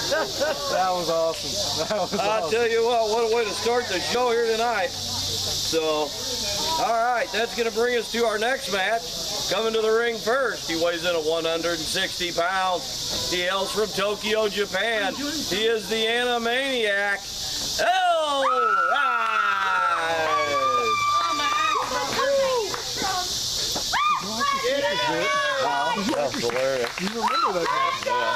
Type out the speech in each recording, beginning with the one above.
That was awesome. That was I'll tell you what a way to start the show here tonight. So, all right, that's going to bring us to our next match. Coming to the ring first, he weighs in at 160 pounds. He hails from Tokyo, Japan. He is the Animaniac, L-Ride. Wow, that's hilarious. You remember that guy? Yeah.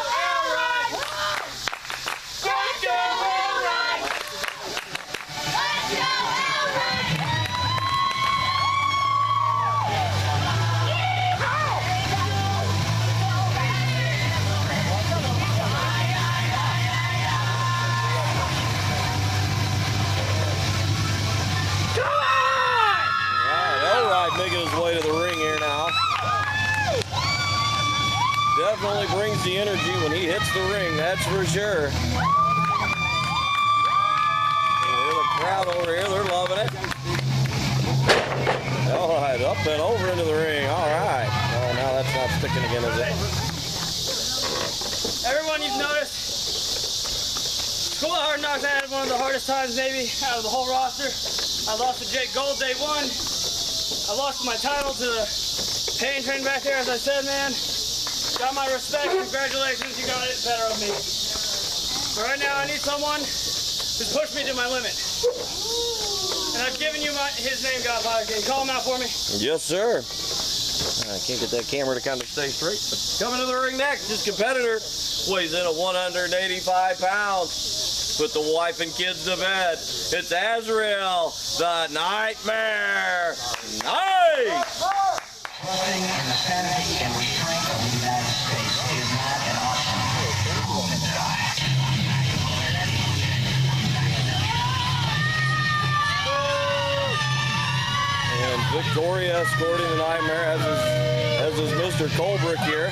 Making his way to the ring here now. Definitely brings the energy when he hits the ring, that's for sure. Hear the crowd over here, they're loving it. All right, up and over into the ring. All right. Oh, now that's not sticking again, is it? Everyone, you've noticed, School of Hard Knocks had one of the hardest times maybe out of the whole roster. I lost to Jake Gold day one. I lost my title to the pain train back there, as I said, man. Got my respect. Congratulations, you got it better of me. But right now, I need someone who's pushed me to my limit. And I've given you his name, Godfather. Can you call him out for me? Yes, sir. I can't get that camera to kind of stay straight. Coming to the ring next, his competitor weighs in at 185 pounds. Put the wife and kids to bed. It's Azrael, the Nightmare. Nice! Trusting in the sanity and restraint of the United States is not an option. Woman die. And Victoria escorting the Nightmare, as is Mr. Colbrick here.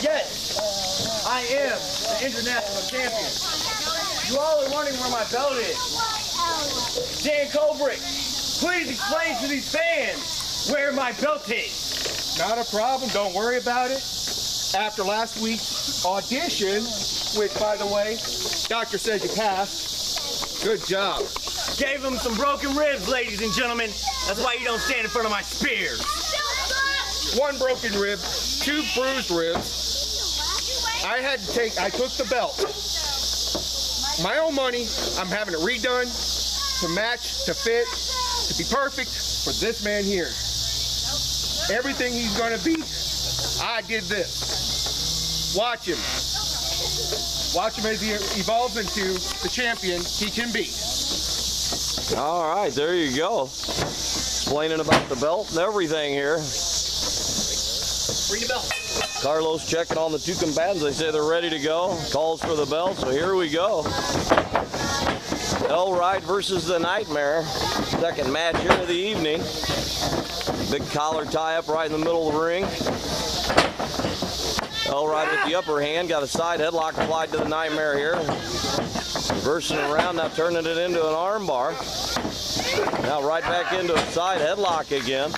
Yes, I am the international champion. You all are wondering where my belt is. Dan Colbrick, please explain to these fans where my belt is. Not a problem. Don't worry about it. After last week's audition, which, by the way, doctor says you passed. Good job. Gave him some broken ribs, ladies and gentlemen. That's why you don't stand in front of my spears. One broken rib, 2 bruised ribs. I took the belt. My own money, I'm having it redone to match, to fit, to be perfect for this man here. Everything he's gonna be, I did this. Watch him. Watch him as he evolves into the champion he can be. All right, there you go. Explaining about the belt and everything here. Bring the belt. Carlos checking on the 2 combatants. They say they're ready to go. Calls for the belt, so here we go. L-Ride versus the Nightmare. Second match here of the evening. Big collar tie-up right in the middle of the ring. L-Ride with the upper hand. Got a side headlock applied to the Nightmare here. Reversing it around, now turning it into an arm bar. Now right back into a side headlock again.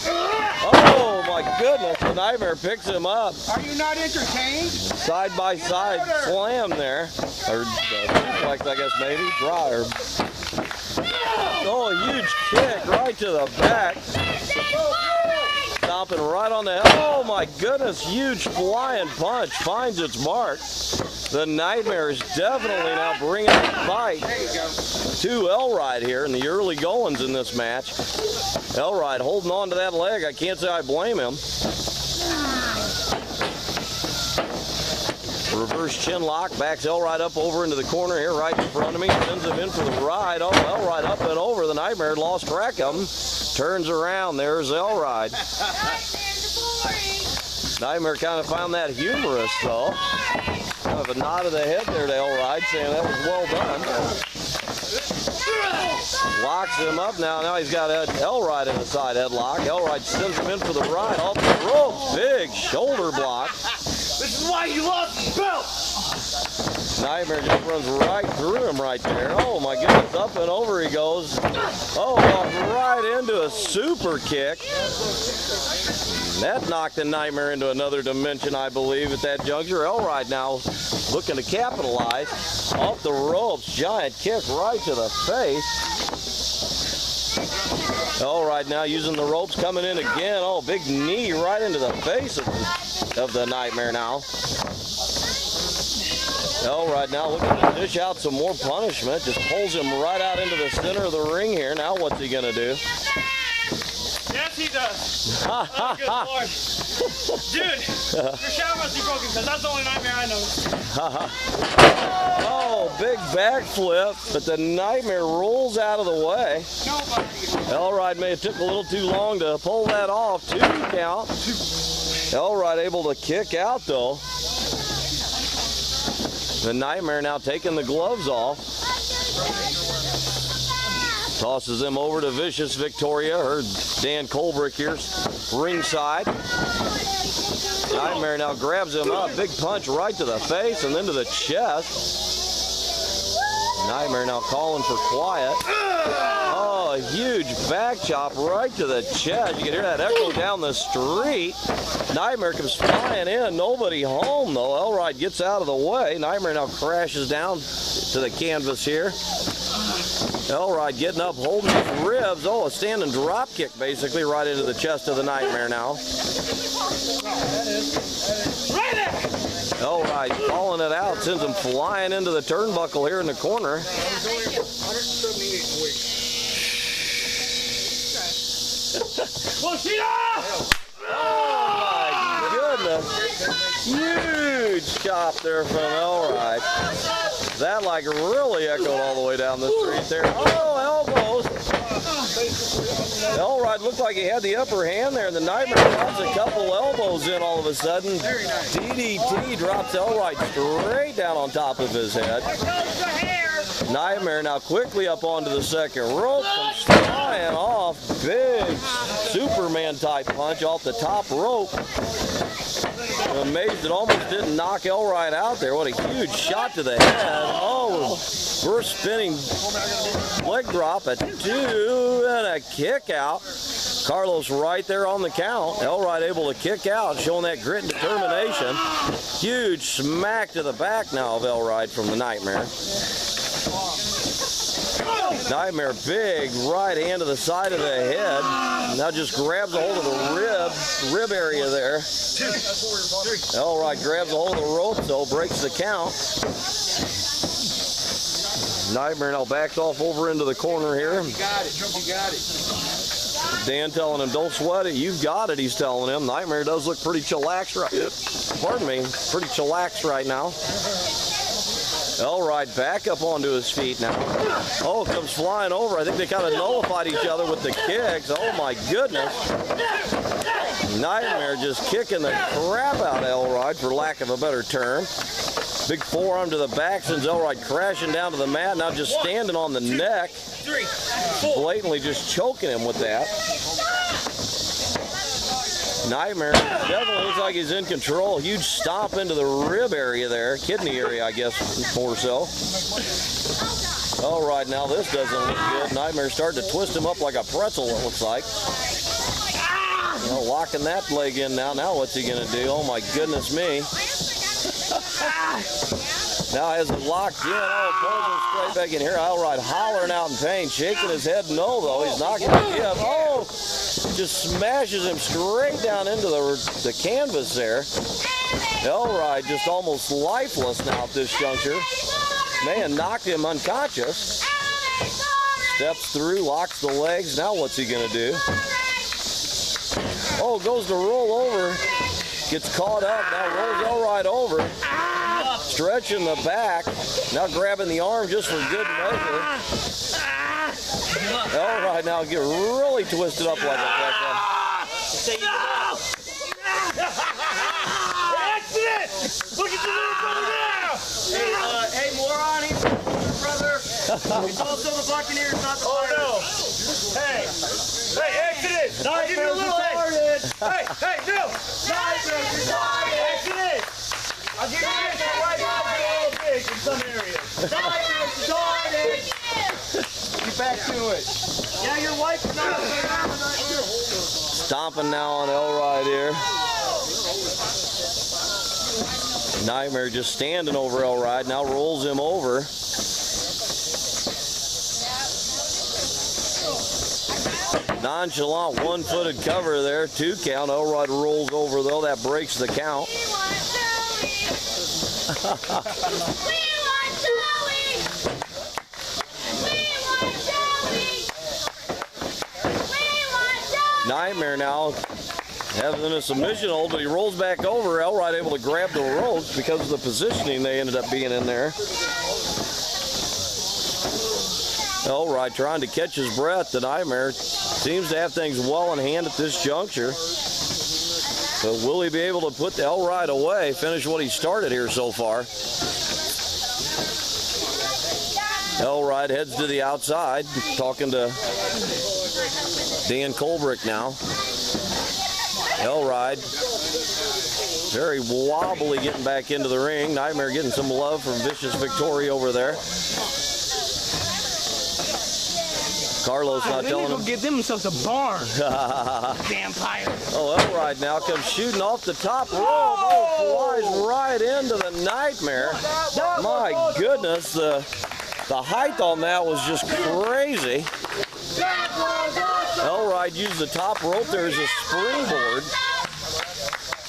Oh my goodness, the Nightmare picks him up. Are you not entertained? Side by side slam there. Or suplex, I guess maybe. Draw or. Oh, a huge kick right to the back. Stomping right on the head. Oh my goodness, huge flying punch finds its mark. The Nightmare is definitely now bringing the fight to L-Ride here in the early goings in this match. L-Ride holding on to that leg. I can't say I blame him. Reverse chin lock, backs L-Ride up over into the corner here right in front of me. Sends him in for the ride. Oh, L-Ride up and over. The Nightmare lost track of him. Turns around. There's L-Ride. Nightmare kind of found that humorous, though. Kind of a nod of the head there to L-Ride, saying that was well done. Locks him up now. Now he's got Elride in a side headlock. Elride sends him in for the ride off the ropes. Big shoulder block. This is why you lost the belt. Nightmare just runs right through him right there. Oh my goodness, up and over he goes. Oh, walks right into a super kick. That knocked the Nightmare into another dimension, I believe, at that juncture. Elride now looking to capitalize. Off the ropes, giant kick right to the face. Elride now using the ropes, coming in again. Oh, big knee right into the face of the Nightmare now. Elride now looking to dish out some more punishment. Just pulls him right out into the center of the ring here. Now what's he going to do? Yes, he does. Oh, good Lord. Dude, your shower must be broken because that's the only Nightmare I know. Oh, big backflip, but the Nightmare rolls out of the way. Elride may have took a little too long to pull that off. 2 count. Elride able to kick out though. The Nightmare now taking the gloves off. Tosses them over to Vicious Victoria. Her Dan Colbrick here ringside. Nightmare now grabs him up. Big punch right to the face and then to the chest. Nightmare now calling for quiet. Oh, a huge back chop right to the chest. You can hear that echo down the street. Nightmare comes flying in. Nobody home, though. Elride gets out of the way. Nightmare now crashes down to the canvas here. Elride getting up, holding his ribs. Oh, a standing drop kick, basically, right into the chest of the Nightmare now. Elride calling it out, sends him flying into the turnbuckle here in the corner. Oh my goodness. Huge chop there from Elride. That like really echoed all the way down the street there. Oh, elbows. Elride looked like he had the upper hand there, and the Nightmare drops a couple elbows in all of a sudden. DDT drops Elride straight down on top of his head. Nightmare now quickly up onto the second rope, comes flying off. Big Superman type punch off the top rope. I'm amazed it almost didn't knock Elride out there. What a huge shot to the head. Oh, reverse spinning leg drop at 2 and a kick out. Carlos right there on the count. Elride able to kick out, showing that grit and determination. Huge smack to the back now of Elride from the Nightmare. Nightmare, big right hand to the side of the head. Now just grabs a hold of the rib area there. Elride grabs a hold of the rope, though, breaks the count. Nightmare now backs off over into the corner here. You got it. You got it. Dan telling him, don't sweat it. You've got it, he's telling him. Nightmare does look pretty chillaxed right. Pardon me. Pretty chillaxed right now. Elride back up onto his feet now. Oh, comes flying over. I think they kind of nullified each other with the kicks. Oh my goodness. Nightmare just kicking the crap out of Elride, for lack of a better term. Big forearm to the back sends Elride crashing down to the mat. Now just standing on the neck. Blatantly just choking him with that. Nightmare definitely looks like he's in control. Huge stomp into the rib area there. Kidney area, I guess, more so. All right, now this doesn't look good. Nightmare's starting to twist him up like a pretzel, it looks like. Locking that leg in now. Now what's he going to do? Oh, my goodness me. Now has it locked in. Oh, pulls him straight back in here. Elride hollering out in pain, shaking his head no, though. He's not going to give. Oh, just smashes him straight down into the canvas there. Elride just almost lifeless now at this juncture. Man, knocked him unconscious. Steps through, locks the legs. Now what's he going to do? Oh, goes to roll over. Gets caught up. Now rolls Elride over. Stretching the back. Now grabbing the arm just for good measure. Elride now get really twisted up like a pecker. Accident! Look at the little brother now! Hey, moron, he's brother. It's also the Buccaneers, not the Pirates. Oh no! Hey! Hey, Exodus! I'll give you a little Hey, no! Exodus! I'll give you this. Your right eye is a little big in some areas. Get back to it. Yeah, your wife is not. Stomping now on Elride here. Nightmare just standing over Elride, now rolls him over. Nonchalant one-footed cover there, 2 count. Elride rolls over though, that breaks the count. Nightmare now having a submission hold, but he rolls back over. Elride able to grab the ropes because of the positioning they ended up being in there. Elride trying to catch his breath. The Nightmare seems to have things well in hand at this juncture. But will he be able to put the Elride away, finish what he started here so far? Elride heads to the outside, talking to Dan Colbrick now. Elride very wobbly getting back into the ring. Nightmare getting some love from Vicious Victoria over there. Carlos not telling him. Give themselves a barn. Vampire. Oh, Elride now comes shooting off the top rope. Oh, flies right into the Nightmare. My goodness, the height on that was just crazy. Elride used the top rope there as a springboard.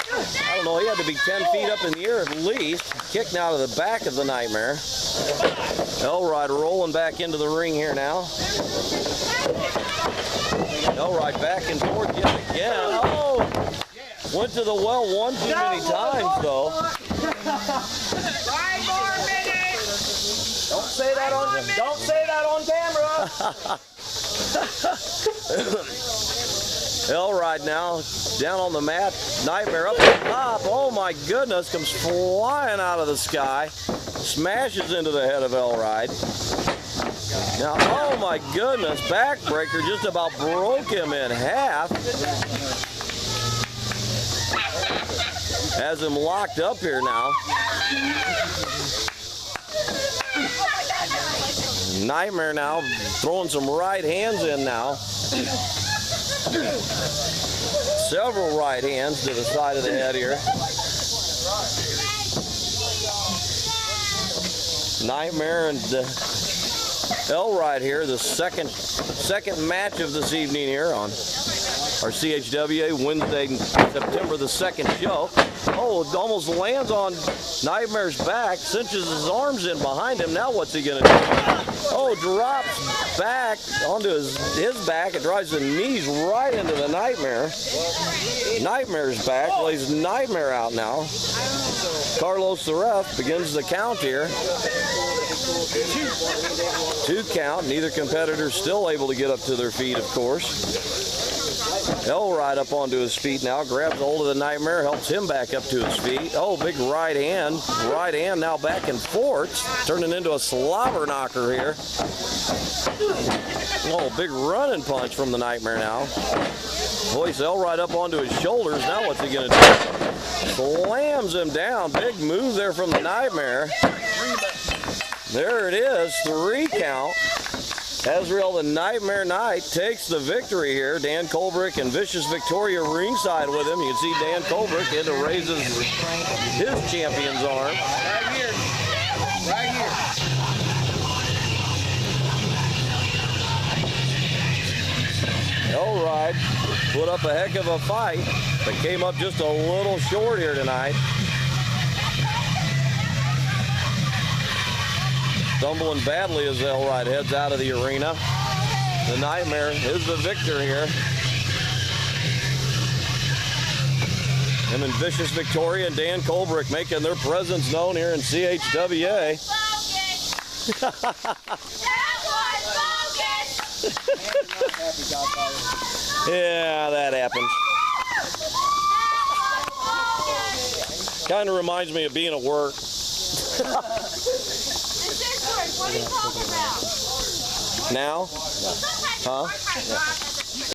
I don't know, he had to be 10 feet up in the air at least. Kicked out of the back of the Nightmare. Elride rolling back into the ring here now. Elride back and forth yet again. Oh! Went to the well one too many times though. 5 more minutes. Don't say that on camera. Elride now down on the mat. Nightmare up the top. Oh my goodness, comes flying out of the sky. Smashes into the head of Elride. Now, oh my goodness, backbreaker just about broke him in half. Has him locked up here now. Nightmare now throwing some right hands in now. Several right hands to the side of the head here. Nightmare and Elride here, the second match of this evening here on our CHWA Wednesday, September the 2nd show. Oh, it almost lands on Nightmare's back, cinches his arms in behind him. Now what's he gonna do? Oh, drops back onto his back. It drives the knees right into the Nightmare. Nightmare's back, lays Nightmare out now. Carlos the ref begins the count here. 2 count, neither competitor still able to get up to their feet, of course. Elride up onto his feet now, grabs hold of the Nightmare, helps him back up to his feet. Oh, big right hand now back and forth, turning into a slobber knocker here. Oh, big running punch from the Nightmare now. Hoists Elride up onto his shoulders. Now what's he gonna do? Slams him down. Big move there from the Nightmare. There it is, 3 count. Azrael the Nightmare Knight takes the victory here. Dan Colbrick and Vicious Victoria ringside with him. You can see Dan Colbrick in to raise his champion's arm. Right here. Elride put up a heck of a fight, but came up just a little short here tonight. Stumbling badly as Elride heads out of the arena. The Nightmare is the victor here. Him and Vicious Victoria and Dan Colbrick making their presence known here in CHWA. Yeah, that happens. Kind of reminds me of being at work. What are you talking about? Now? Huh?